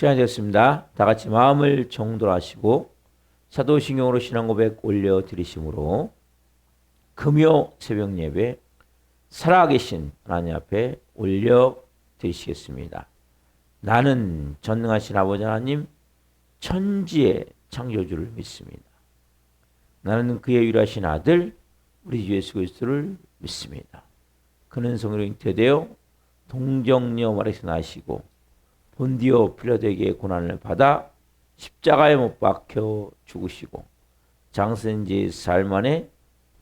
시간이 되었습니다. 다 같이 마음을 정돌하시고 사도신경으로 신앙고백 올려드리심으로 금요 새벽 예배 살아계신 하나님 앞에 올려드리시겠습니다. 나는 전능하신 아버지 하나님 천지의 창조주를 믿습니다. 나는 그의 유일하신 아들 우리 주 예수 그리스도를 믿습니다. 그는 성령으로 잉태되어 동정녀 마리아에서 나시고 본디오 필라도에게 고난을 받아 십자가에 못 박혀 죽으시고 장사된 지 사흘 만에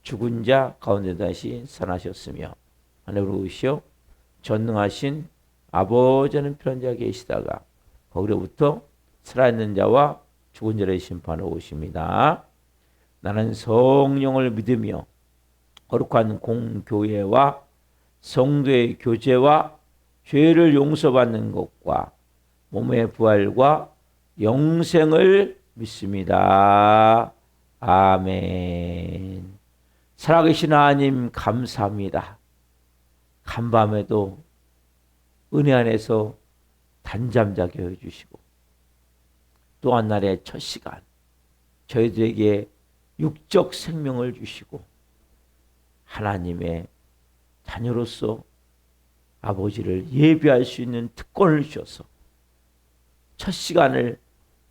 죽은 자 가운데 다시 살아나셨으며 하늘로 오시어 전능하신 아버지는 편한 자 계시다가 거기로부터 살아있는 자와 죽은 자를 심판하러 오십니다. 나는 성령을 믿으며 거룩한 공교회와 성도의 교제와 죄를 용서받는 것과 몸의 부활과 영생을 믿습니다. 아멘. 살아계신 하나님 감사합니다. 간밤에도 은혜 안에서 단잠 자게 해주시고 또 한 날의 첫 시간 저희들에게 육적 생명을 주시고 하나님의 자녀로서 아버지를 예배할 수 있는 특권을 주셔서 첫 시간을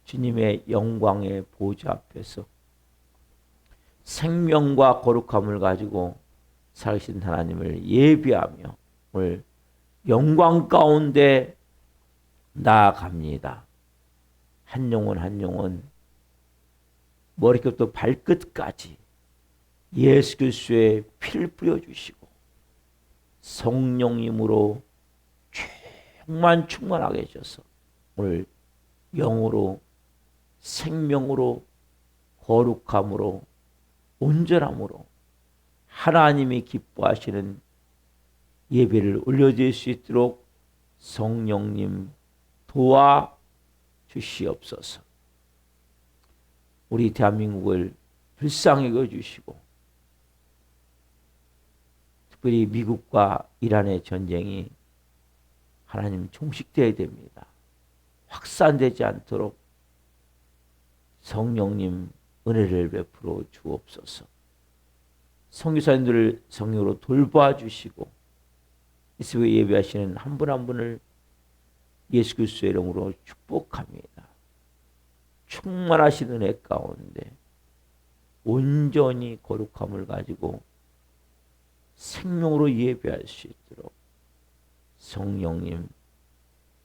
주님의 영광의 보좌 앞에서 생명과 거룩함을 가지고 살아계신 하나님을 예배하며 오늘 영광 가운데 나아갑니다. 한 영혼 한 영혼 머리끝부터 발끝까지 예수 그리스도의 피를 뿌려주시고 성령님으로 충만하게 해주셔서 오늘 영으로 생명으로 거룩함으로 온전함으로 하나님이 기뻐하시는 예배를 올려드릴 수 있도록 성령님 도와주시옵소서. 우리 대한민국을 불쌍히 여겨주시고 특별히 미국과 이란의 전쟁이 하나님 종식되어야 됩니다. 확산되지 않도록 성령님 은혜를 베풀어 주옵소서. 선교사님들을 성령으로 돌봐주시고 이 새벽에 예배하시는 한 분 한 분을 예수 그리스도의 이름으로 축복합니다. 충만하신 은혜 가운데 온전히 거룩함을 가지고 생명으로 예배할 수 있도록 성령님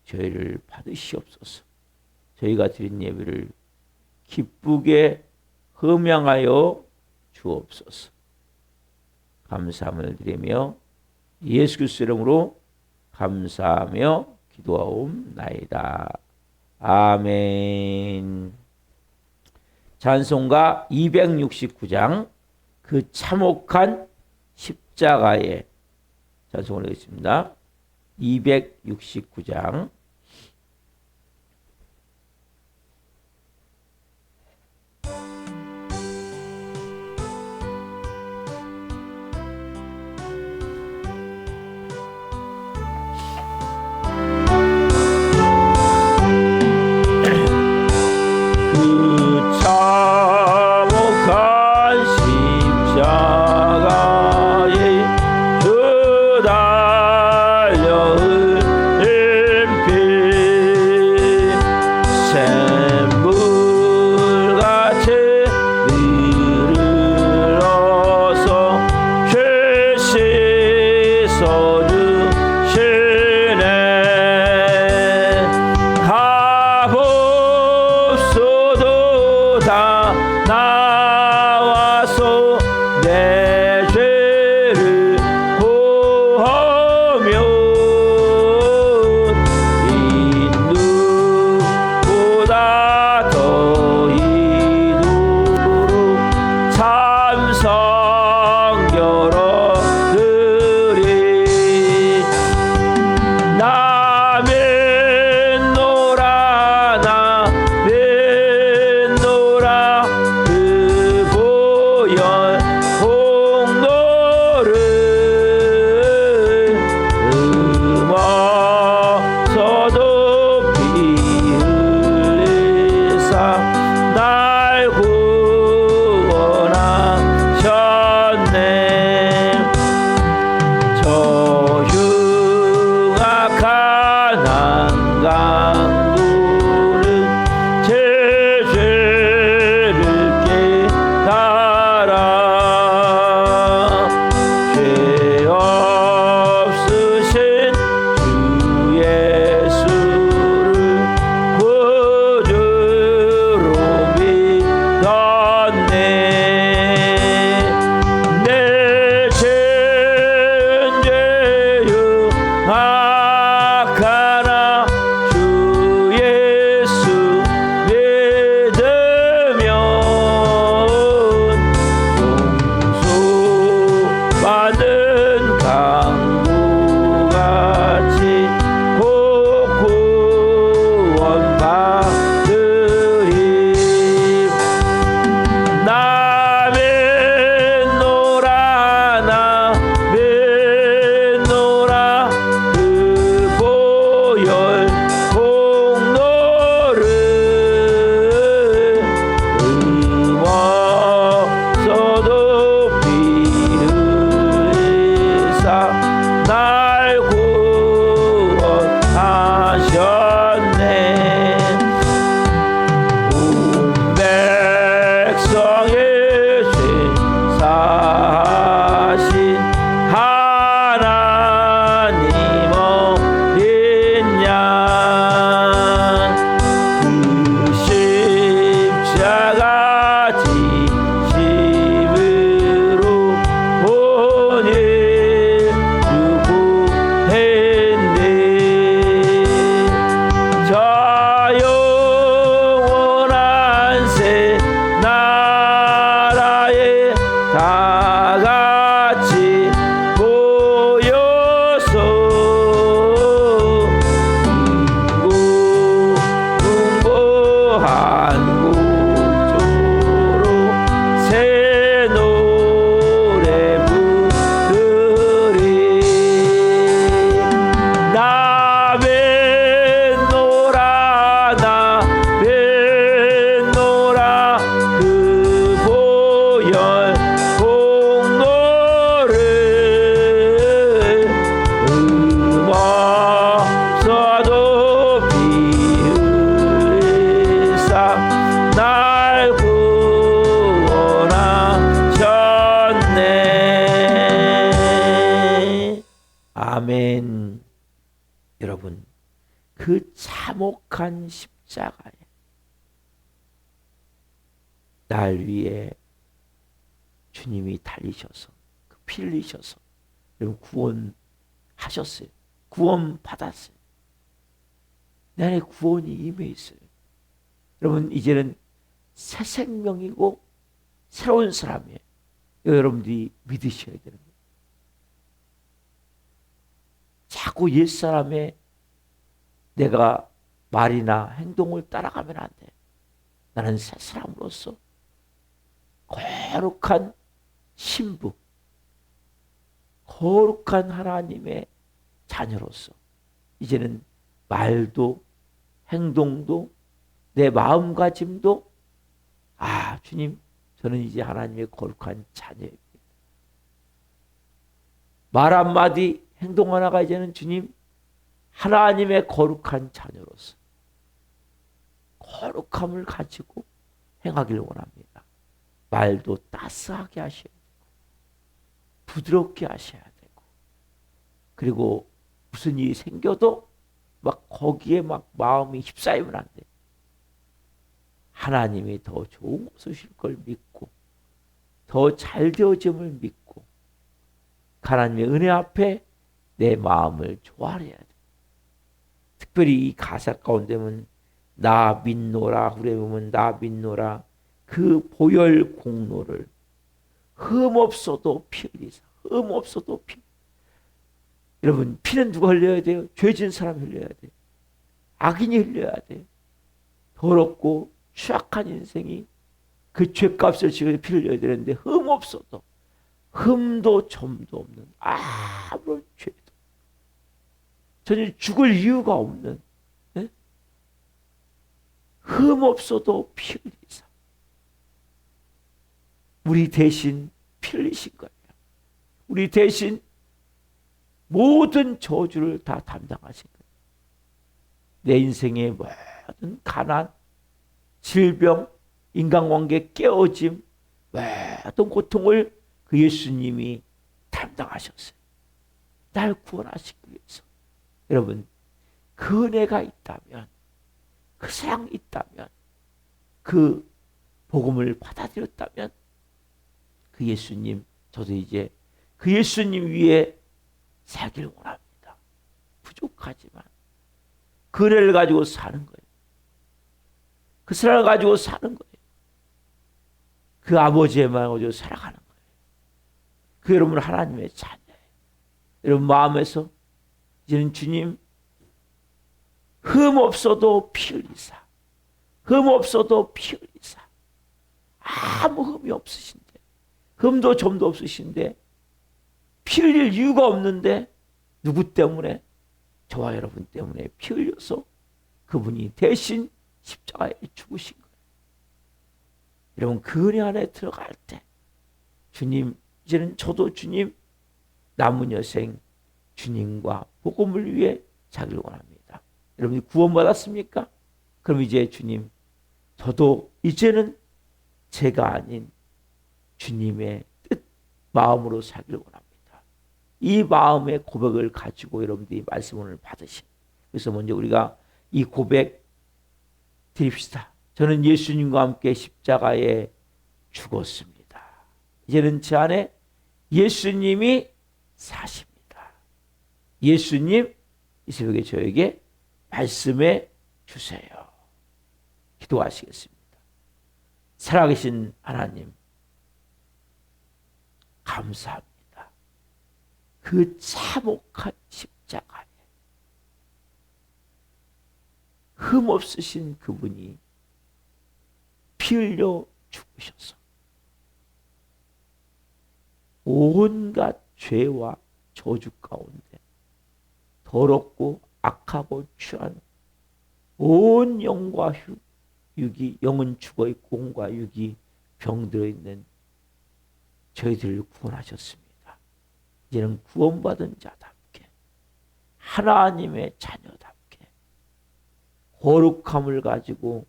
저희를 받으시옵소서. 저희가 드린 예배를 기쁘게 흠양하여 주옵소서. 감사함을 드리며 예수 그리스도 이름으로 감사하며 기도하옵나이다. 아멘. 찬송가 269장 그 참혹한 십자가에 찬송을 하겠습니다. 269장 십자가에 주 달려 흘린 피 강도는 제 죄를 깨달아 죄 없으신 주 예수를 구주로 믿었네. 내 죄는 죄요 악하나 주 예수 믿으면 용서받는 강구같이 곧 구원받으리. 나 맺노라 나 맺노라 그 보혈 공로를 없어도 피 흘리사 날 구원하셨네. 온 백성의 죄 사하신 하나님 어린 양, 그 십자가 지심으로 온 일 구했네. 저 영원한 새 나라에 다 같이 모여서 풍부한 곡조로 새 노래 부르리. 나 맺노라 나 맺노라 그 보혈 공로를 없어도 피 흘리사 날 구원하셨네. 아멘. 여러분, 그 참혹한 십자가에 날 위해 주님이 달리셔서 그 피 흘리셔서 여러분 구원하셨어요. 구원 받았어요. 내 안에 구원이 임해 있어요. 여러분, 이제는 새 생명이고 새로운 사람이에요. 이거 여러분들이 믿으셔야 되는 거예요. 자꾸 옛사람의 내가 말이나 행동을 따라가면 안 돼. 나는 새 사람으로서 거룩한 신부, 거룩한 하나님의 자녀로서 이제는 말도 행동도 내 마음가짐도 주님, 저는 이제 하나님의 거룩한 자녀입니다. 말 한마디 행동 하나가 이제는 주님, 하나님의 거룩한 자녀로서 거룩함을 가지고 행하길 원합니다. 말도 따스하게 하셔야 되고 부드럽게 하셔야 되고, 그리고 무슨 일이 생겨도 막 거기에 막 마음이 휩싸이면 안 돼. 하나님이 더 좋은 것을 주실 걸 믿고 더 잘 되어짐을 믿고 하나님의 은혜 앞에 내 마음을 조아려야 돼. 특별히 이 가사 가운데 보면 나 믿노라, 후래 보면 나 믿노라 그 보혈 공로를 흠없어도 피 흘리사, 흠없어도 피. 여러분, 피는 누가 흘려야 돼요? 죄진 사람이 흘려야 돼요. 악인이 흘려야 돼요. 더럽고 추악한 인생이 그 죄값을 지금 피를 흘려야 되는데 흠없어도, 흠도 점도 없는 아무런 죄도 전혀 죽을 이유가 없는, 네? 흠없어도 피 흘리사 우리 대신 피 흘리신 거예요. 우리 대신 모든 저주를 다 담당하신 거예요. 내 인생의 모든 가난, 질병, 인간관계 깨어짐, 모든 고통을 그 예수님이 담당하셨어요. 날 구원하시기 위해서. 여러분, 그 은혜가 있다면, 그 사랑이 있다면, 그 복음을 받아들였다면 그 예수님, 저도 이제 그 예수님 위에 살기를 원합니다. 부족하지만 그 은혜를 가지고 사는 거예요. 그 사랑을 가지고 사는 거예요. 그 아버지의 마음을 가지고 살아가는 거예요. 그 여러분 하나님의 자녀예요. 여러분 마음에서 이제는 주님 흠 없어도 피 흘리사, 흠 없어도 피 흘리사, 아무 흠이 없으신데, 흠도 점도 없으신데 피 흘릴 이유가 없는데 누구 때문에? 저와 여러분 때문에 피 흘려서 그분이 대신 십자가에 죽으신 거예요. 여러분 그 은혜 안에 들어갈 때 주님, 이제는 저도 주님 남은 여생 주님과 복음을 위해 살기를 원합니다. 여러분이 구원받았습니까? 그럼 이제 주님, 저도 이제는 제가 아닌 주님의 뜻, 마음으로 살기를 원합니다. 이 마음의 고백을 가지고 여러분들이 말씀을 받으신. 그래서 먼저 우리가 이 고백 드립시다. 저는 예수님과 함께 십자가에 죽었습니다. 이제는 제 안에 예수님이 사십니다. 예수님, 이 새벽에 저에게 말씀해 주세요. 기도하시겠습니다. 살아계신 하나님, 감사합니다. 그 참혹한 십자가에 흠없으신 그분이 피 흘려 죽으셔서 온갖 죄와 저주 가운데 더럽고 악하고 취한 온 영과 육이, 영은 죽어있고 혼과 육이 병들어 있는 저희들을 구원하셨습니다. 이제는 구원받은 자답게, 하나님의 자녀답게 거룩함을 가지고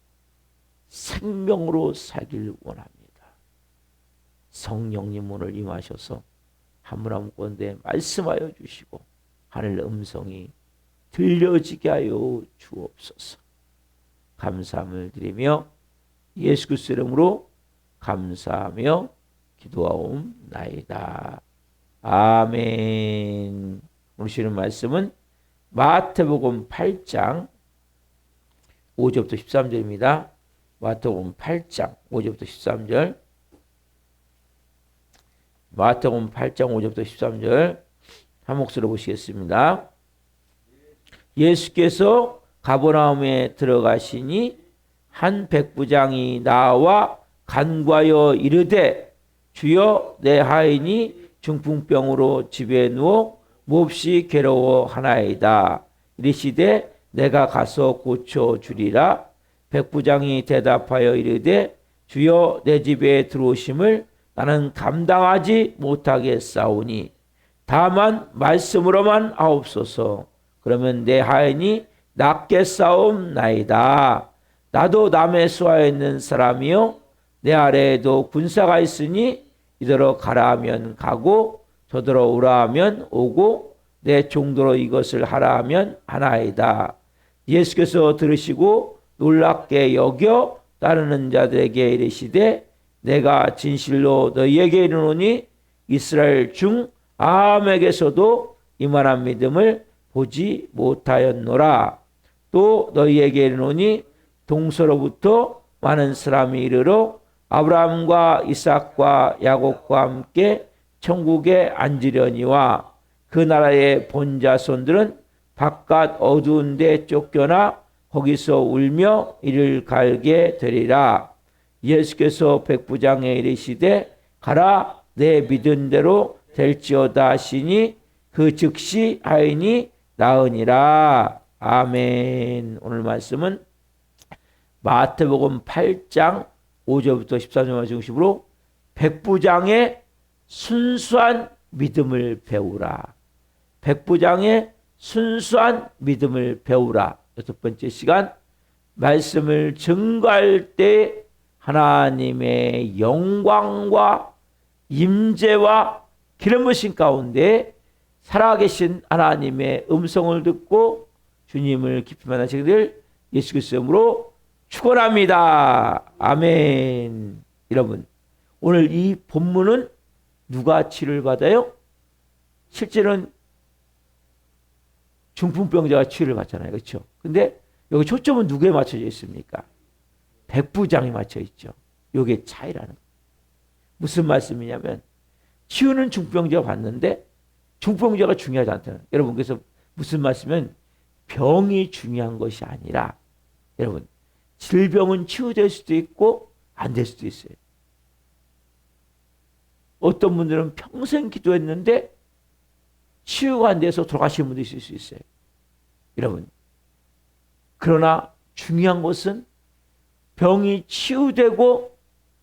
생명으로 살기를 원합니다. 성령님 오늘 임하셔서 한 분 한 분 가운데 말씀하여 주시고 하늘 음성이 들려지게 하여 주옵소서. 감사함을 드리며 예수 그리스도 이름으로 감사하며 기도하옵나이다. 아멘. 오늘 주시는 말씀은 마태복음 8장 5절부터 13절입니다. 마태복음 8장 5절부터 13절. 마태복음 8장 5절부터 13절 한 목소리로 보시겠습니다. 예수께서 가버나움에 들어가시니 한 백부장이 나와 간구하여 이르되 주여 내 하인이 중풍병으로 집에 누워 몹시 괴로워하나이다. 이르시되 내가 가서 고쳐주리라. 백부장이 대답하여 이르되 주여 내 집에 들어오심을 나는 감당하지 못하겠사오니 다만 말씀으로만 하옵소서. 그러면 내 하인이 낫겠사옵나이다. 나도 남의 수하에 있는 사람이요 내 아래에도 군사가 있으니 이더러 가라 하면 가고 저더러 오라 하면 오고 내 종도로 이것을 하라 하면 하나이다. 예수께서 들으시고 놀랍게 여겨 따르는 자들에게 이르시되 내가 진실로 너희에게 이르노니 이스라엘 중 아함에게서도 이만한 믿음을 보지 못하였노라. 또 너희에게 이르노니 동서로부터 많은 사람이 이르러 아브라함과 이삭과 야곱과 함께 천국에 앉으려니와 그 나라의 본자손들은 바깥 어두운 데 쫓겨나 거기서 울며 이를 갈게 되리라. 예수께서 백부장에 이르시되 가라 내 믿은 대로 될지어다 하시니 그 즉시 하인이 나으니라. 아멘. 오늘 말씀은 마태복음 8장 5절부터 13절 중심으로 백부장의 순수한 믿음을 배우라. 백부장의 순수한 믿음을 배우라. 여섯 번째 시간, 말씀을 증거할 때 하나님의 영광과 임재와 기름 부으심 가운데 살아계신 하나님의 음성을 듣고 주님을 깊이 만나시게 될 예수 그리스도의 이름으로 축원합니다. 아멘. 여러분, 오늘 이 본문은 누가 치료를 받아요? 실제는 중풍병자가 치료를 받잖아요. 그렇죠? 근데 여기 초점은 누구에 맞춰져 있습니까? 백부장이 맞춰 있죠. 이게 차이라는 거예요. 무슨 말씀이냐면 치유는 중풍병자가 받는데 중풍병자가 중요하지 않다는 거예요. 여러분, 그래서 무슨 말씀이면 병이 중요한 것이 아니라 여러분, 질병은 치유될 수도 있고 안 될 수도 있어요. 어떤 분들은 평생 기도했는데 치유가 안 돼서 돌아가신 분도 있을 수 있어요. 여러분, 그러나 중요한 것은 병이 치유되고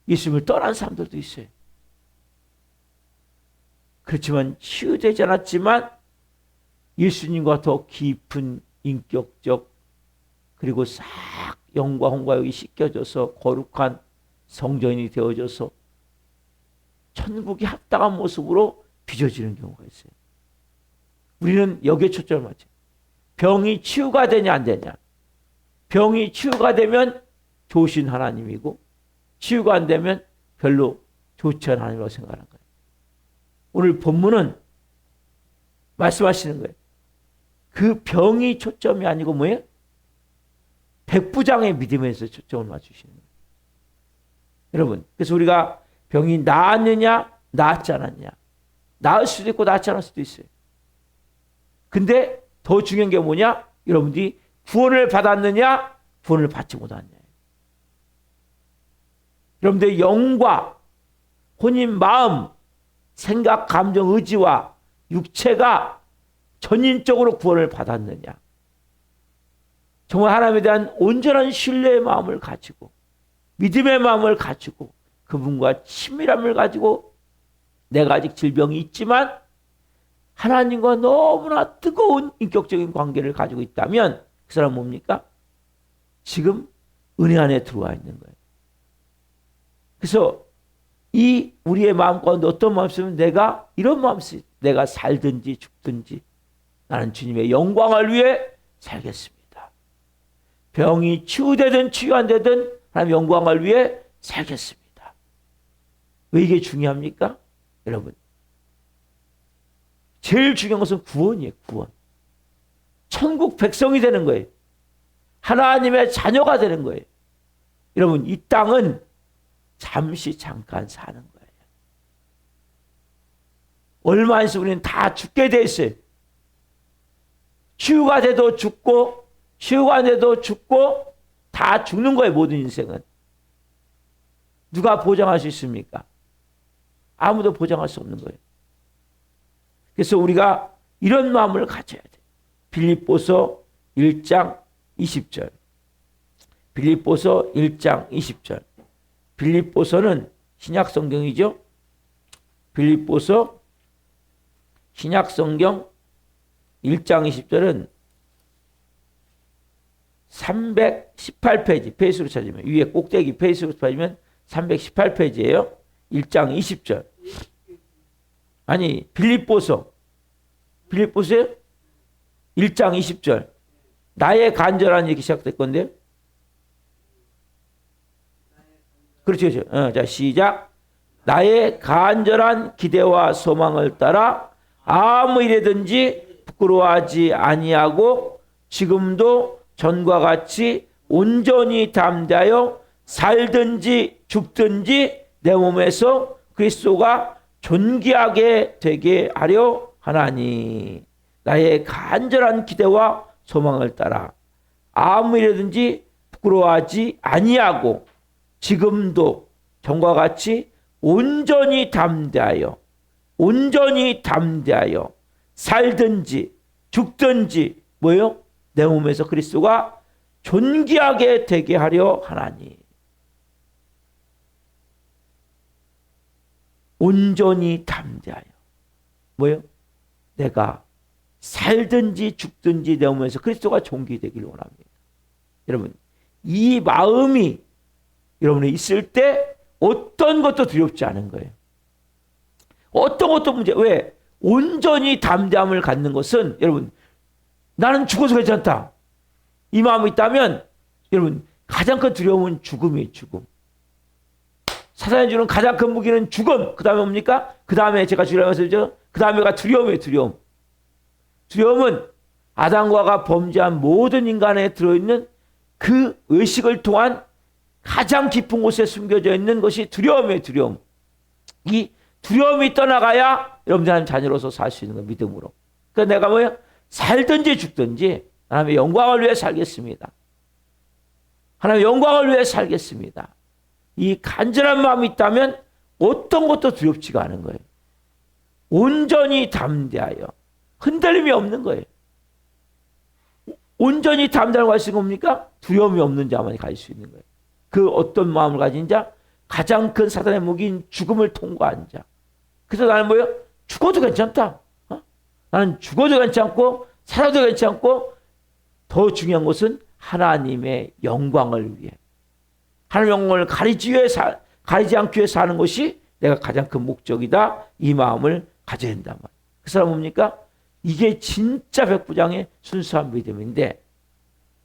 예수님을 떠난 사람들도 있어요. 그렇지만 치유되지 않았지만 예수님과 더 깊은 인격적 그리고 싹 영과 홍과 육이 씻겨져서 거룩한 성전이 되어져서 천국이 합당한 모습으로 빚어지는 경우가 있어요. 우리는 여기에 초점을 맞춰요. 병이 치유가 되냐 안 되냐. 병이 치유가 되면 좋으신 하나님이고 치유가 안 되면 별로 좋지 않은 하나님이라고 생각하는 거예요. 오늘 본문은 말씀하시는 거예요. 그 병이 초점이 아니고 뭐예요? 백부장의 믿음에서 초점을 맞추시는 거예요. 여러분, 그래서 우리가 병이 나았느냐 나았지 않았냐. 나을 수도 있고 나았지 않을 수도 있어요. 근데 더 중요한 게 뭐냐? 여러분들이 구원을 받았느냐 구원을 받지 못했느냐. 여러분들의 영과 혼인 마음 생각 감정 의지와 육체가 전인적으로 구원을 받았느냐. 정말 하나님에 대한 온전한 신뢰의 마음을 가지고 믿음의 마음을 가지고 그분과 친밀함을 가지고 내가 아직 질병이 있지만 하나님과 너무나 뜨거운 인격적인 관계를 가지고 있다면 그 사람은 뭡니까? 지금 은혜 안에 들어와 있는 거예요. 그래서 이 우리의 마음 가운데 어떤 마음이 있으면 내가 이런 마음이 있어요. 내가 살든지 죽든지 나는 주님의 영광을 위해 살겠습니다. 병이 치유되든 치유 안 되든 하나님의 영광을 위해 살겠습니다. 왜 이게 중요합니까? 여러분, 제일 중요한 것은 구원이에요. 구원. 천국 백성이 되는 거예요. 하나님의 자녀가 되는 거예요. 여러분, 이 땅은 잠시 잠깐 사는 거예요. 얼마 안 있으면 우리는 다 죽게 돼 있어요. 치유가 돼도 죽고 치유가 안 돼도 죽고 다 죽는 거예요. 모든 인생은. 누가 보장할 수 있습니까? 아무도 보장할 수 없는 거예요. 그래서 우리가 이런 마음을 가져야 돼요. 빌립보서 1장 20절. 빌립보서 1장 20절. 빌립보서는 신약성경이죠. 빌립보서 신약성경 1장 20절은 318페이지 페이스로 찾으면 위에 꼭대기 페이스로 찾으면 318페이지예요. 1장 20절. 아니 빌립보서에 1장 20절. 나의 간절한 얘기 시작될 건데. 그렇죠. 자, 시작. 나의 간절한 기대와 소망을 따라 아무 일에든지 부끄러워하지 아니하고 지금도 전과 같이 온전히 담대하여 살든지 죽든지 내 몸에서 그리스도가 존귀하게 되게 하려 하나니. 나의 간절한 기대와 소망을 따라 아무 일에든지 부끄러워하지 아니하고 지금도 전과 같이 온전히 담대하여 살든지 죽든지 뭐예요? 내 몸에서 그리스도가 존귀하게 되게 하려 하나니. 온전히 담대하여 뭐예요? 내가 살든지 죽든지 내 몸에서 그리스도가 존귀되기를 원합니다. 여러분, 이 마음이 여러분이 있을 때 어떤 것도 두렵지 않은 거예요. 어떤 것도 문제. 왜? 온전히 담대함을 갖는 것은 여러분, 나는 죽어서 괜찮다, 이 마음이 있다면 여러분, 가장 큰 두려움은 죽음이에요. 죽음. 사단이 주는 가장 큰 무기는 죽음. 그 다음에 뭡니까? 그 다음에 제가 주려면서 그 다음에가 두려움이에요. 두려움. 두려움은 아담과 하와가 범죄한 모든 인간에 들어있는 그 의식을 통한 가장 깊은 곳에 숨겨져 있는 것이 두려움이에요. 두려움. 이 두려움이 떠나가야 여러분들 하나님 자녀로서 살 수 있는 거, 믿음으로. 그러니까 내가 뭐예요? 살든지 죽든지 하나님의 영광을 위해 살겠습니다. 하나님의 영광을 위해 살겠습니다. 이 간절한 마음이 있다면 어떤 것도 두렵지가 않은 거예요. 온전히 담대하여 흔들림이 없는 거예요. 온전히 담대하고 갈 수 있는 겁니까? 두려움이 없는 자만이 갈 수 있는 거예요. 그 어떤 마음을 가진 자? 가장 큰 사단의 무기인 죽음을 통과한 자. 그래서 나는 뭐예요? 죽어도 괜찮다. 나는 죽어도 괜찮고 살아도 괜찮고, 더 중요한 것은 하나님의 영광을 위해, 하나님의 영광을 가리지 않기 위해 사는 것이 내가 가장 큰 목적이다. 이 마음을 가져야 된단 말이에요. 그 사람 뭡니까? 이게 진짜 백부장의 순수한 믿음인데,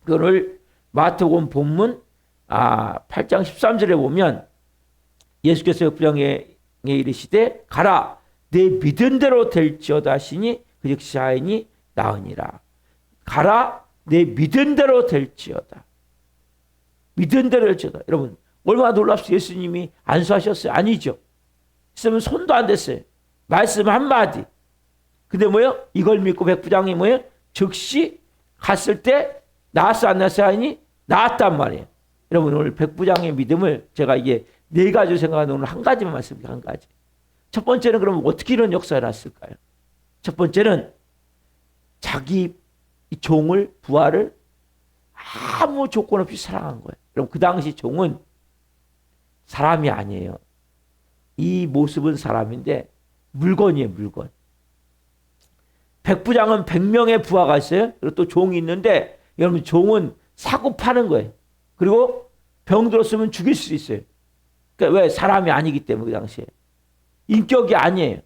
그거를 마태복음 본문 8장 13절에 보면 예수께서 백부장에게 이르시되 가라, 내 믿은 대로 될지어다 하시니 그 즉시 하인이 나으니라. 가라, 내 믿은 대로 될지어다. 믿은 대로 될지어다. 여러분, 얼마나 놀랍습니까? 예수님이 안수하셨어요? 아니죠. 있으면 손도 안 댔어요. 말씀 한마디. 근데 뭐예요? 이걸 믿고 백부장이 뭐예요? 즉시 갔을 때 나았어 안 나았어 하니 나았단 말이에요. 여러분, 오늘 백부장의 믿음을 제가 이게 네 가지로 생각하는 오늘 한 가지만 말씀드릴게요. 한 가지. 첫 번째는 그럼 어떻게 이런 역사가 났을까요? 첫 번째는 자기 종을, 부하를 아무 조건 없이 사랑한 거예요. 그럼 그 당시 종은 사람이 아니에요. 이 모습은 사람인데 물건이에요. 물건. 백부장은 100명의 부하가 있어요. 그리고 또 종이 있는데 여러분, 종은 사고 파는 거예요. 그리고 병 들었으면 죽일 수 있어요. 그러니까 왜? 사람이 아니기 때문에. 그 당시에 인격이 아니에요.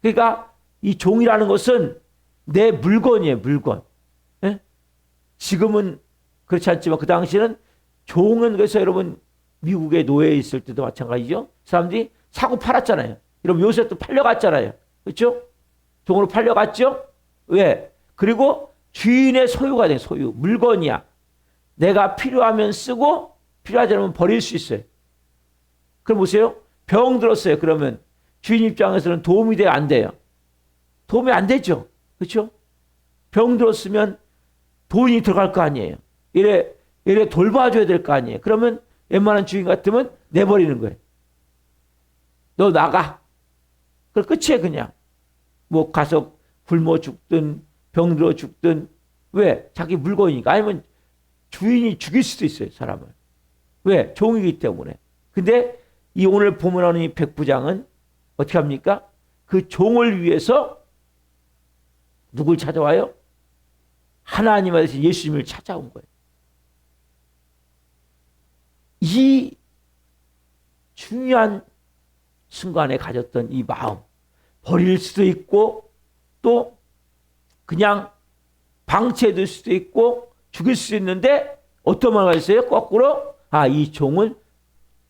그러니까 이 종이라는 것은 내 물건이에요. 물건. 예? 지금은 그렇지 않지만 그 당시에는 종은, 그래서 여러분 미국에 노예에 있을 때도 마찬가지죠. 사람들이 사고 팔았잖아요. 여러분 요셉도 팔려갔잖아요. 그렇죠? 종으로 팔려갔죠. 왜? 그리고 주인의 소유가 돼. 소유. 물건이야. 내가 필요하면 쓰고 필요하지 않으면 버릴 수 있어요. 그럼 보세요. 병 들었어요. 그러면 주인 입장에서는 도움이 돼요? 안 돼요? 도움이 안 되죠. 그렇죠? 병 들었으면 돈이 들어갈 거 아니에요. 이래 돌봐줘야 될 거 아니에요. 그러면 웬만한 주인 같으면 내버리는 거예요. 너 나가. 그럼 끝이에요. 그냥. 뭐 가서 굶어 죽든 병 들어 죽든. 왜? 자기 물건이니까. 아니면 주인이 죽일 수도 있어요. 사람을. 왜? 종이기 때문에. 근데 이 오늘 보면하는 이 백부장은 어떻게 합니까? 그 종을 위해서 누굴 찾아와요? 하나님 아버지 예수님을 찾아온 거예요. 이 중요한 순간에 가졌던 이 마음, 버릴 수도 있고 또 그냥 방치해둘 수도 있고 죽일 수도 있는데 어떤 말을 했어요? 거꾸로 이 종을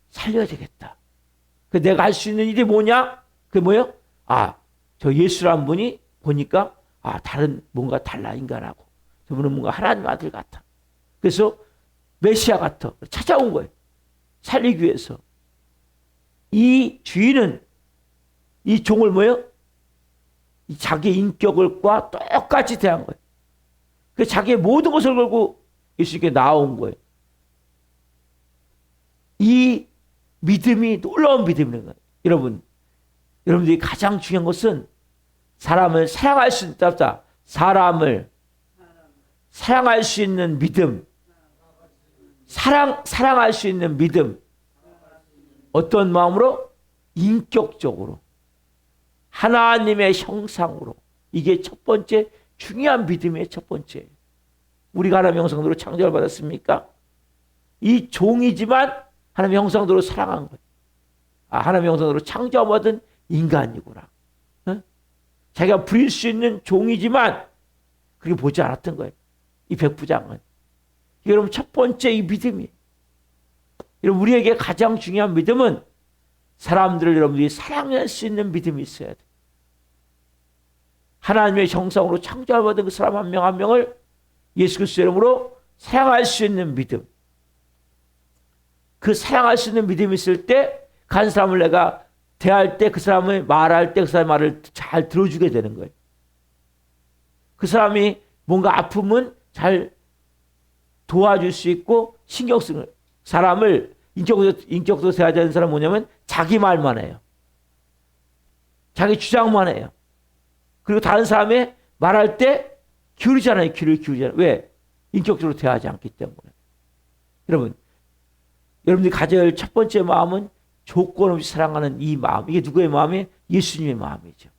살려야 되겠다. 내가 할 수 있는 일이 뭐냐? 그게 뭐예요? 저 예수란 분이 보니까 다른 뭔가 달라. 인간하고 저분은 뭔가 하나님 아들 같아. 그래서 메시아 같아. 찾아온 거예요. 살리기 위해서. 이 주인은 이 종을 뭐예요? 자기 인격과 똑같이 대한 거예요. 그래서 자기의 모든 것을 걸고 예수님께 나온 거예요. 이 믿음이 놀라운 믿음인 거예요. 여러분들이 가장 중요한 것은 사람을 사랑할 수 있다. 사람을 사랑할 수 있는 믿음. 사랑할 수 있는 믿음. 어떤 마음으로? 인격적으로. 하나님의 형상으로. 이게 첫 번째 중요한 믿음의 첫 번째. 우리가 하나님의 형상대로 창조를 받았습니까? 이 종이지만 하나님의 형상대로 사랑한 거예요. 하나님의 형상대로 창조받은 인간이구나. 자기가 부릴 수 있는 종이지만 그렇게 보지 않았던 거예요. 이 백부장은. 여러분 첫 번째 이 믿음이. 여러분 우리에게 가장 중요한 믿음은 사람들을 여러분들이 사랑할 수 있는 믿음이 있어야 돼요. 하나님의 형상으로 창조받은 그 사람 한 명 한 명을 예수 그리스도의 이름으로 사랑할 수 있는 믿음. 그 사랑할 수 있는 믿음이 있을 때 간 사람을 내가 대할 때 그 사람을 말할 때 그 사람의 말을 잘 들어주게 되는 거예요. 그 사람이 뭔가 아프면 잘 도와줄 수 있고 신경 쓰는 사람을 인격적으로 대하지 않는 사람은 뭐냐면 자기 말만 해요. 자기 주장만 해요. 그리고 다른 사람의 말할 때 기울이잖아요. 귀를 기울이잖아요. 왜? 인격적으로 대하지 않기 때문에. 여러분들이 가져야 할 첫 번째 마음은 조건 없이 사랑하는 이 마음. 이게 누구의 마음이에요? 예수님의 마음이죠.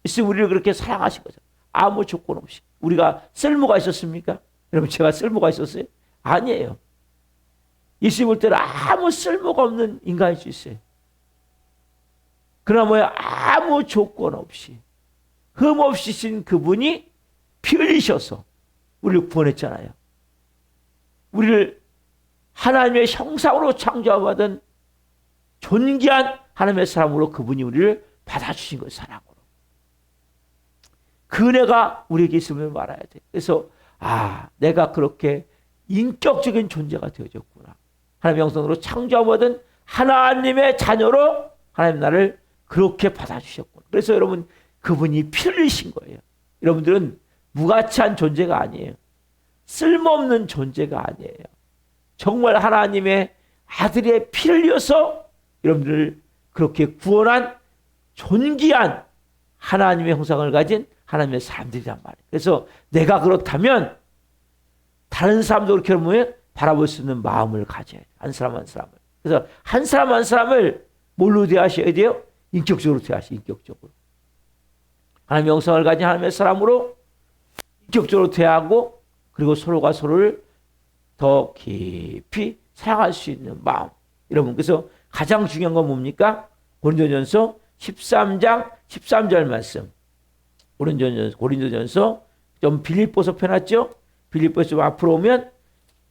예수님 우리를 그렇게 사랑하신 거죠. 아무 조건 없이. 우리가 쓸모가 있었습니까? 여러분 제가 쓸모가 있었어요? 아니에요. 예수님 볼 때는 아무 쓸모가 없는 인간일 수 있어요. 그러나 뭐야? 아무 조건 없이 흠 없이 신 그분이 피 흘리셔서 우리를 구원했잖아요. 우리를 하나님의 형상으로 창조받은 존귀한 하나님의 사람으로 그분이 우리를 받아주신 거예요. 사랑으로. 그 은혜가 우리에게 있음을 말아야 돼. 그래서 내가 그렇게 인격적인 존재가 되어졌구나. 하나님의 형상으로 창조받은 하나님의 자녀로 하나님 나를 그렇게 받아주셨구나. 그래서 여러분 그분이 피 흘리신 거예요. 여러분들은 무가치한 존재가 아니에요. 쓸모없는 존재가 아니에요. 정말 하나님의 아들의 피를 흘려서 여러분들을 그렇게 구원한 존귀한 하나님의 형상을 가진 하나님의 사람들이란 말이에요. 그래서 내가 그렇다면 다른 사람도 그렇게 뭐예요? 바라볼 수 있는 마음을 가져야 돼요. 한 사람 한 사람을. 그래서 한 사람 한 사람을 뭘로 대하셔야 돼요? 인격적으로 대하셔야 인격적으로. 하나님의 형상을 가진 하나님의 사람으로 인격적으로 대하고 그리고 서로가 서로를 더 깊이 사랑할 수 있는 마음. 여러분 그래서 가장 중요한 건 뭡니까? 고린도전서 13장 13절 말씀. 고린도전서 좀 빌립보서 펴놨죠? 빌립보서 좀 앞으로 오면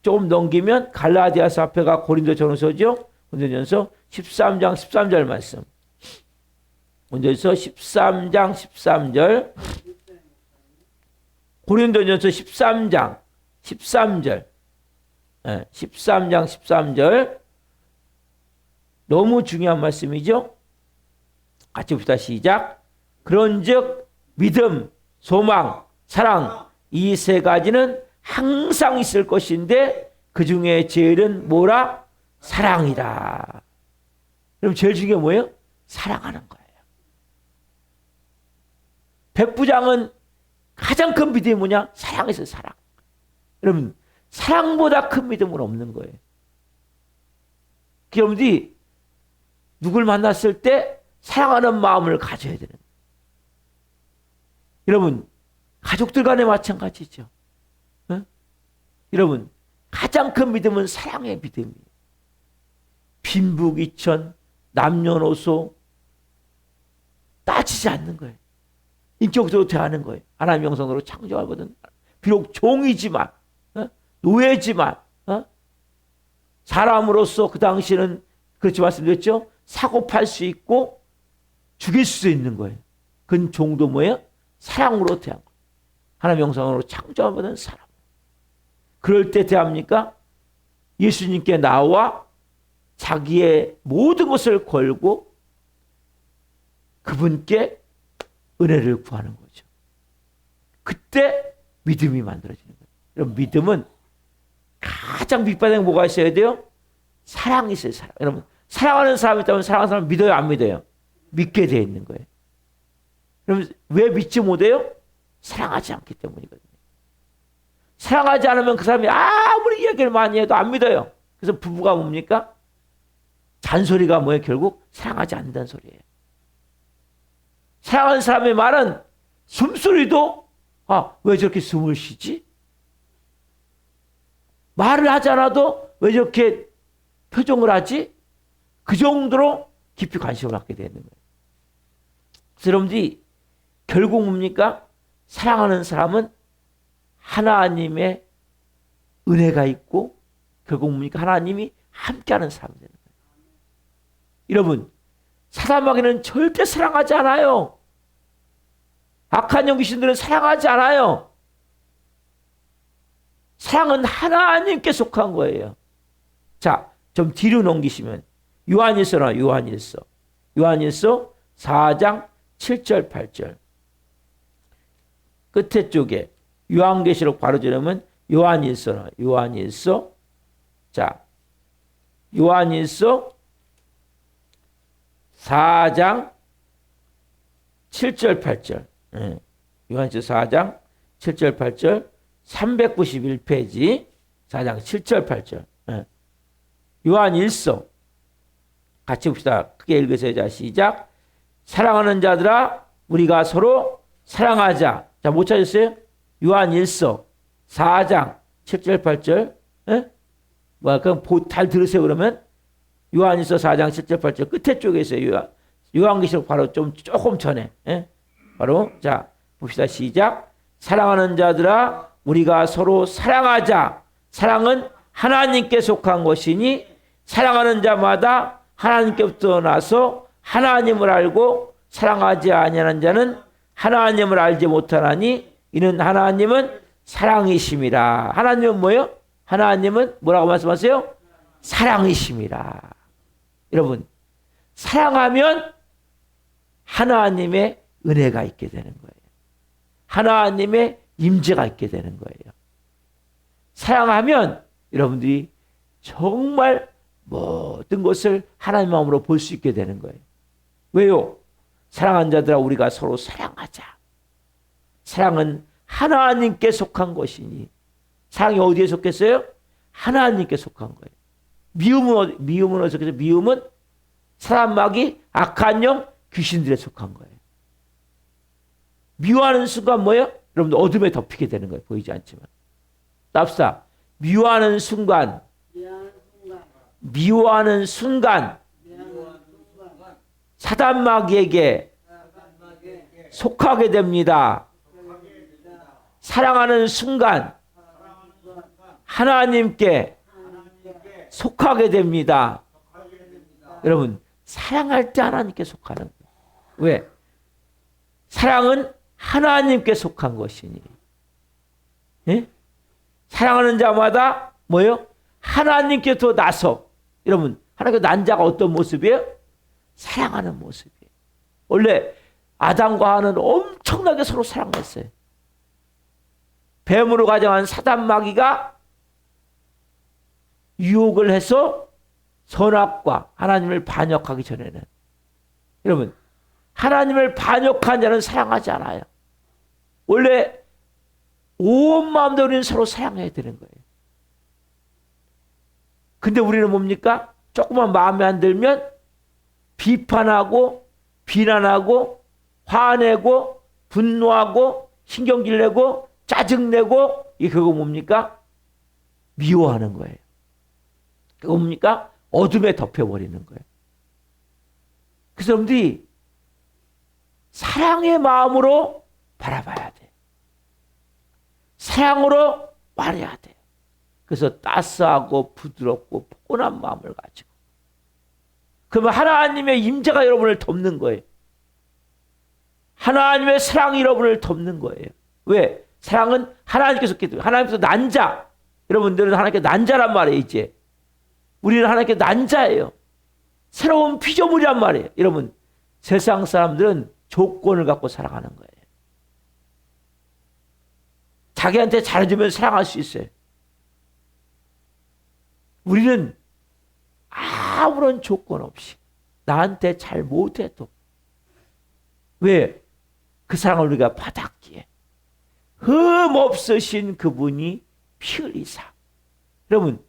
조금 넘기면 갈라디아서 앞에가 고린도전서죠? 고린도전서 13장 13절 말씀. 고린도전서 13장 13절. 고린도전서 13장 13절. 13장 13절. 너무 중요한 말씀이죠. 같이 봅시다. 시작. 그런즉 믿음, 소망, 사랑 이 세 가지는 항상 있을 것인데 그 중에 제일은 뭐라? 사랑이다. 그럼 제일 중요한 게 뭐예요? 사랑하는 거예요. 백부장은 가장 큰 믿음이 뭐냐? 사랑에서 사랑. 여러분 사랑보다 큰 믿음은 없는 거예요. 여러분들이 누굴 만났을 때 사랑하는 마음을 가져야 되는 거예요. 여러분 가족들 간에 마찬가지죠. 여러분 가장 큰 믿음은 사랑의 믿음이에요. 빈부귀천 남녀노소 따지지 않는 거예요. 인격적으로 대하는 거예요. 하나님의 형상으로 창조하거든. 비록 종이지만 노예지만 사람으로서 그 당시에는 그렇게 말씀드렸죠. 사고 팔 수 있고 죽일 수 있는 거예요. 그건 종도 뭐예요? 사랑으로 대한 거예요. 하나님의 형상으로 창조받은 사람. 그럴 때 대합니까? 예수님께 나와 자기의 모든 것을 걸고 그분께 은혜를 구하는 거죠. 그때 믿음이 만들어지는 거예요. 여러분 믿음은 가장 밑바닥에 뭐가 있어야 돼요? 사랑이 있어요. 사랑. 여러분 사랑하는 사람이 있다면 사랑하는 사람 믿어요? 안 믿어요? 믿게 되어 있는 거예요. 그럼 왜 믿지 못해요? 사랑하지 않기 때문이거든요. 사랑하지 않으면 그 사람이 아무리 이야기를 많이 해도 안 믿어요. 그래서 부부가 뭡니까? 잔소리가 뭐예요? 결국 사랑하지 않는다는 소리예요. 사랑하는 사람의 말은 숨소리도 왜 저렇게 숨을 쉬지? 말을 하지 않아도 왜 저렇게 표정을 하지? 그 정도로 깊이 관심을 갖게 되는 거예요. 그래서 여러분들이 결국 뭡니까? 사랑하는 사람은 하나님의 은혜가 있고 결국 뭡니까? 하나님이 함께하는 사람이 되는 거예요. 여러분, 사단마귀는 절대 사랑하지 않아요. 악한 영귀신들은 사랑하지 않아요. 사랑은 하나님께 속한 거예요. 자, 좀 뒤로 넘기시면 요한일서나 요한일서 4장 7절 8절 끝에 쪽에 요한계시록 바로 지르면 요한일서 자, 요한일서 4장 7절 8절 요한일서 4장 7절 8절 391페이지 4장 7절 8절 요한일서 같이 봅시다. 크게 읽으세요. 자, 시작. 사랑하는 자들아 우리가 서로 사랑하자. 자, 못 찾았어요? 요한일서 4장 7절 8절 그럼 잘 들으세요. 그러면 요한일서 4장 7절 8절 끝에 쪽에 있어요. 요한계시록 바로 조금 전에 바로 자 봅시다. 시작. 사랑하는 자들아 우리가 서로 사랑하자. 사랑은 하나님께 속한 것이니 사랑하는 자마다 하나님께부터 나서 하나님을 알고 사랑하지 아니하는 자는 하나님을 알지 못하나니 이는 하나님은 사랑이심이라. 하나님은 뭐예요? 하나님은 뭐라고 말씀하세요? 사랑이심이라. 여러분, 사랑하면 하나님의 은혜가 있게 되는 거예요. 하나님의 임재가 있게 되는 거예요. 사랑하면 여러분들이 정말 모든 것을 하나님 마음으로 볼 수 있게 되는 거예요. 왜요? 사랑하는 자들아 우리가 서로 사랑하자. 사랑은 하나님께 속한 것이니 사랑이 어디에 속했어요? 하나님께 속한 거예요. 미움은 어디서 속했어요? 미움은 사람마귀 악한 영 귀신들에 속한 거예요. 미워하는 순간 뭐예요? 여러분들 어둠에 덮이게 되는 거예요. 보이지 않지만. 답사 미워하는 순간 사단마귀에게 속하게 됩니다. 사랑하는 순간 하나님께 속하게 됩니다. 여러분, 사랑할 때 하나님께 속하는 거예요. 왜? 사랑은 하나님께 속한 것이니. 예? 사랑하는 자마다 뭐예요? 하나님께서 나서. 여러분, 하나님께 난 자가 어떤 모습이에요? 사랑하는 모습이에요. 원래 아담과 하와는 엄청나게 서로 사랑했어요. 뱀으로 가정한 사단마귀가 유혹을 해서 선악과 하나님을 반역하기 전에는 여러분 하나님을 반역한 자는 사랑하지 않아요. 원래 온 마음대로 우리는 서로 사랑해야 되는 거예요. 근데 우리는 뭡니까? 조금만 마음에 안 들면 비판하고 비난하고 화내고 분노하고 신경질 내고 짜증내고 이게 그거 뭡니까? 미워하는 거예요. 그거 뭡니까? 어둠에 덮여버리는 거예요. 그래서 여러분들이 사랑의 마음으로 바라봐야 돼. 사랑으로 말해야 돼. 그래서 따스하고 부드럽고 포근한 마음을 가지고. 그러면 하나님의 임재가 여러분을 덮는 거예요. 하나님의 사랑이 여러분을 덮는 거예요. 왜? 사랑은 하나님께서 속기 때문에. 하나님께서 난 자. 여러분들은 하나님께 난 자란 말이에요, 이제. 우리는 하나님께 난 자예요. 새로운 피조물이란 말이에요. 여러분, 세상 사람들은 조건을 갖고 사랑하는 거예요. 자기한테 잘해주면 사랑할 수 있어요. 우리는 아무런 조건 없이 나한테 잘 못해도 왜? 그 사랑을 우리가 받았기에 흠없으신 그분이 피 흘리사. 여러분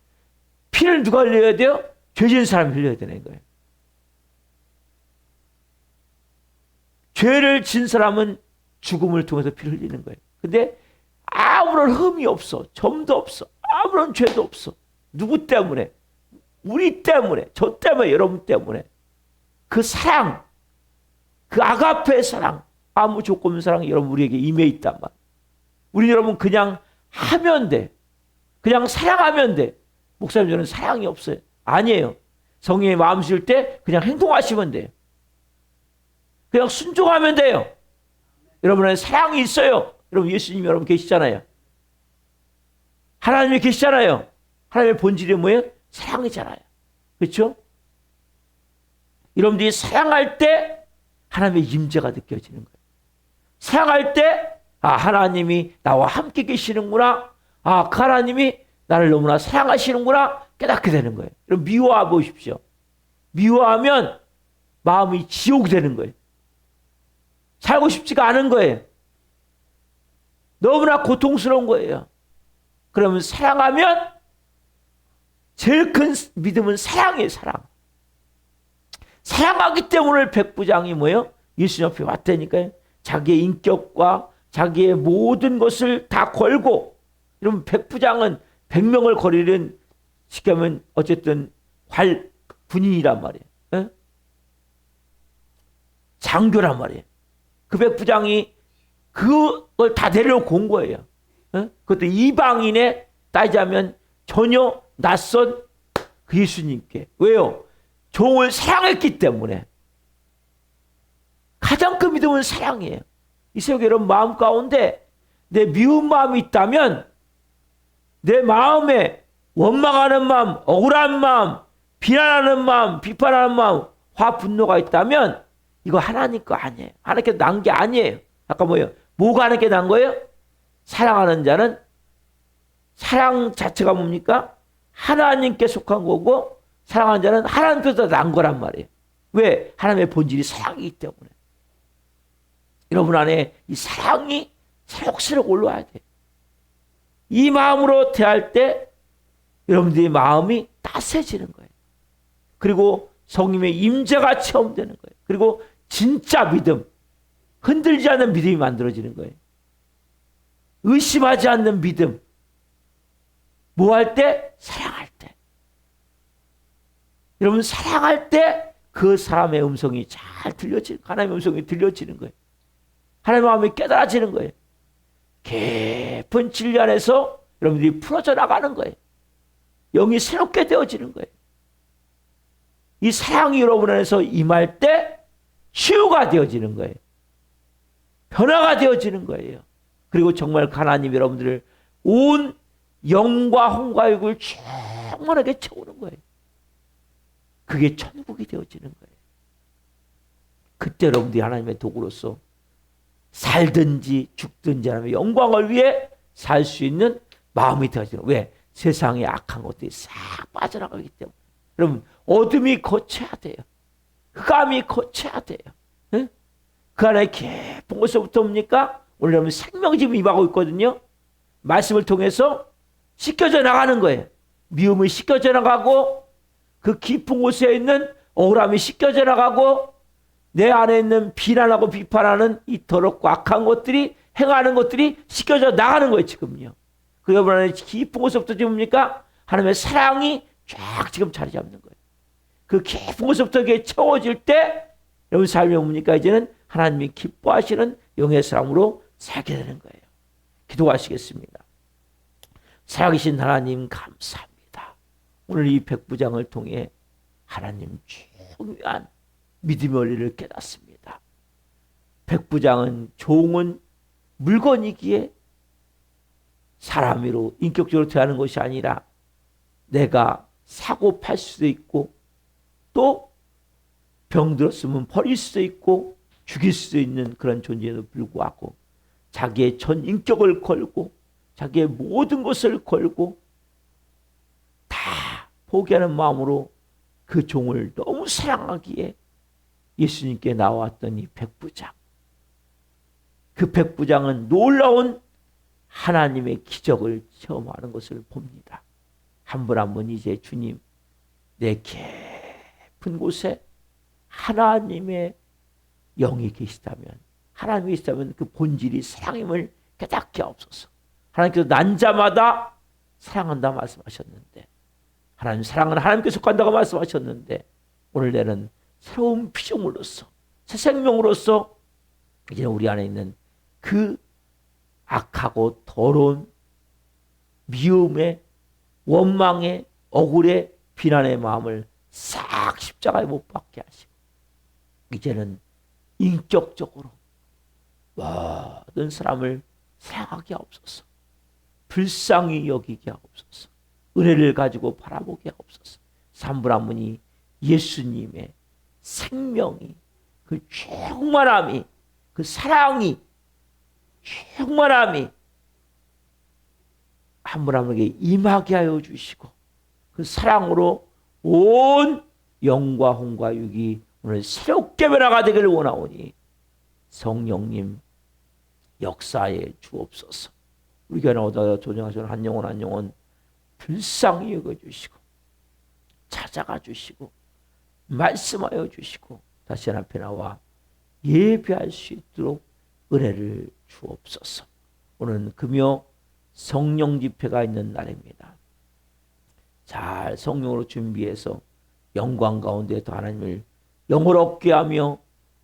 피를 누가 흘려야 돼요? 죄진 사람이 흘려야 되는 거예요. 죄를 진 사람은 죽음을 통해서 피를 흘리는 거예요. 근데 아무런 흠이 없어. 점도 없어. 아무런 죄도 없어. 누구 때문에? 우리 때문에, 저 때문에, 여러분 때문에. 그 사랑, 그 아가페의 사랑, 아무 조건 없는 사랑이 여러분 우리에게 임해 있단 말이에요. 우리 여러분 그냥 하면 돼. 그냥 사랑하면 돼. 목사님 저는 사랑이 없어요. 아니에요. 성령의 마음 주실 때 그냥 행동하시면 돼요. 그냥 순종하면 돼요. 여러분은 사랑이 있어요. 여러분 예수님 여러분 계시잖아요. 하나님이 계시잖아요. 하나님의 본질이 뭐예요? 사랑이잖아요. 그렇죠? 여러분들이 사랑할 때 하나님의 임재가 느껴지는 거예요. 사랑할 때 하나님이 나와 함께 계시는구나. 그 하나님이 나를 너무나 사랑하시는구나 깨닫게 되는 거예요. 여러분 미워해 보십시오. 미워하면 마음이 지옥이 되는 거예요. 살고 싶지가 않은 거예요. 너무나 고통스러운 거예요. 그러면 사랑하면 제일 큰 믿음은 사랑이에요. 사랑. 사랑하기 때문에 백부장이 뭐예요? 예수 옆에 왔다니까요. 자기의 인격과 자기의 모든 것을 다 걸고, 이러면 백부장은 100명을 거리는 시켜면 어쨌든 군인이란 말이에요. 에? 장교란 말이에요. 그 백부장이 그걸 다 내려놓고 온 거예요. 에? 그것도 이방인에 따지자면 전혀 낯선 그 예수님께. 왜요? 종을 사랑했기 때문에. 가장 큰 믿음은 사랑이에요. 이 새벽에 여러분 마음 가운데 내 미운 마음이 있다면, 내 마음에 원망하는 마음, 억울한 마음, 비난하는 마음, 비판하는 마음, 화, 분노가 있다면 이거 하나님 거 아니에요. 하나님께 난 게 아니에요. 아까 뭐가 하나님께 난 거예요? 사랑하는 자는 사랑 자체가 뭡니까? 하나님께 속한 거고, 사랑하는 자는 하나님께서 난 거란 말이에요. 왜? 하나님의 본질이 사랑이기 때문에. 여러분 안에 이 사랑이 새록새록 올라와야 돼. 이 마음으로 대할 때 여러분들의 마음이 따스해지는 거예요. 그리고 성령의 임재가 체험되는 거예요. 그리고 진짜 믿음, 흔들리지 않는 믿음이 만들어지는 거예요. 의심하지 않는 믿음. 뭐 할 때? 사랑할 때. 여러분 사랑할 때 그 사람의 음성이 잘 들려지는, 하나님의 음성이 들려지는 거예요. 하나님의 마음이 깨달아지는 거예요. 깊은 진리 안에서 여러분들이 풀어져 나가는 거예요. 영이 새롭게 되어지는 거예요. 이 사랑이 여러분 안에서 임할 때 치유가 되어지는 거예요. 변화가 되어지는 거예요. 그리고 정말 하나님 여러분들을 온 영과 혼과 육을 충만하게 채우는 거예요. 그게 천국이 되어지는 거예요. 그때 여러분들이 하나님의 도구로서 살든지 죽든지 하나님의 영광을 위해 살 수 있는 마음이 되어지는 거예요. 왜? 세상의 악한 것들이 싹 빠져나가기 때문에. 여러분 어둠이 거쳐야 돼요. 흑암이 거쳐야 돼요. 네? 그 안에 깊은 곳에서부터 뭡니까? 오늘 여러분 생명이 지금 임하고 있거든요. 말씀을 통해서 씻겨져 나가는 거예요. 미움이 씻겨져 나가고, 그 깊은 곳에 있는 억울함이 씻겨져 나가고, 내 안에 있는 비난하고 비판하는 이 더럽고 악한 것들이, 행하는 것들이 씻겨져 나가는 거예요. 지금요. 그 여러분 안에 깊은 곳에서부터 지금 뭡니까? 하나님의 사랑이 쫙 지금 자리 잡는 거예요. 그 깊은 곳에서부터 이게 채워질 때 여러분 삶이 뭡니까? 이제는 하나님이 기뻐하시는 영의 사람으로 살게 되는 거예요. 기도하시겠습니다. 살아계신 하나님 감사합니다. 오늘 이 백부장을 통해 하나님 중요한 믿음의 원리를 깨닫습니다. 백부장은 종은 물건이기에 사람으로 인격적으로 대하는 것이 아니라 내가 사고 팔 수도 있고, 또 병들었으면 버릴 수도 있고 죽일 수도 있는 그런 존재에도 불구하고 자기의 전 인격을 걸고 자기의 모든 것을 걸고 다 포기하는 마음으로 그 종을 너무 사랑하기에 예수님께 나왔던 이 백부장. 그 백부장은 놀라운 하나님의 기적을 체험하는 것을 봅니다. 한 분 한 분 이제 주님, 내 깊은 곳에 하나님의 영이 계시다면 하나님이 있다면 그 본질이 사랑임을 깨닫게 하옵소서. 하나님께서 난 자마다 사랑한다 말씀하셨는데, 하나님 사랑은 하나님께 속한다고 말씀하셨는데, 오늘 내는 새로운 피조물로서, 새 생명으로서 이제 우리 안에 있는 그 악하고 더러운 미움의, 원망의, 억울의, 비난의 마음을 싹 십자가에 못 박게 하시고, 이제는 인격적으로 모든 사람을 사랑하게 하옵소서. 불쌍히 여기게 하옵소서. 은혜를 가지고 바라보게 하옵소서. 3분 한 분이 예수님의 생명이, 그 충만함이, 그 사랑이, 충만함이 한 분 한 분에게 임하게 하여 주시고, 그 사랑으로 온 영과 홍과 육이 오늘 새롭게 변화가 되기를 원하오니 성령님 역사에 주옵소서. 우리 교회 나오다 조정하시는 한 영혼 한 영혼 불쌍히 여겨주시고 찾아가 주시고 말씀하여 주시고 다시 앞에 나와 예배할 수 있도록 은혜를 주옵소서. 오늘은 금요 성령 집회가 있는 날입니다. 잘 성령으로 준비해서 영광 가운데 더 하나님을 영어롭게 하며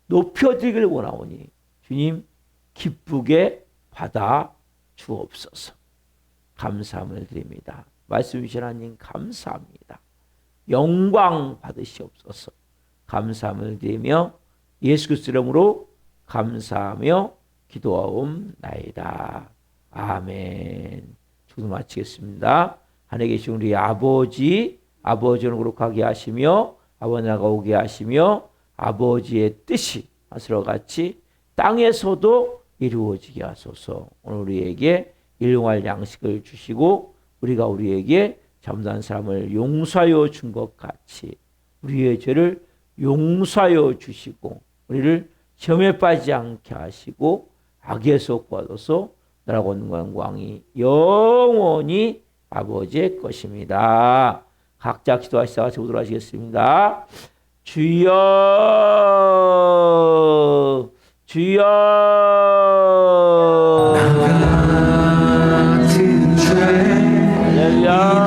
높여드리기를 원하오니 주님 기쁘게 받아 주옵소서. 감사함을 드립니다. 말씀 주신 하나님 감사합니다. 영광 받으시옵소서. 감사함을 드리며 예수 그리스도 이름으로 감사하며 기도하옵나이다. 아멘. 주도 마치겠습니다. 하늘에 계신 우리 아버지는 거룩하게 하시며 아버지 나라가 오게 하시며 아버지의 뜻이 하늘과 같이 땅에서도 이루어지게 하소서. 오늘 우리에게 일용할 양식을 주시고 우리가 우리에게 잘못한 사람을 용서하여 준 것 같이 우리의 죄를 용서하여 주시고 우리를 시험에 빠지지 않게 하시고 악에서 구하소서. 나라고 있는 영광이 영원히 아버지의 것입니다. 각자 기도하시다가 같이 보도록 하시겠습니다. 주여 주여 나 같은 죄 할렐루야.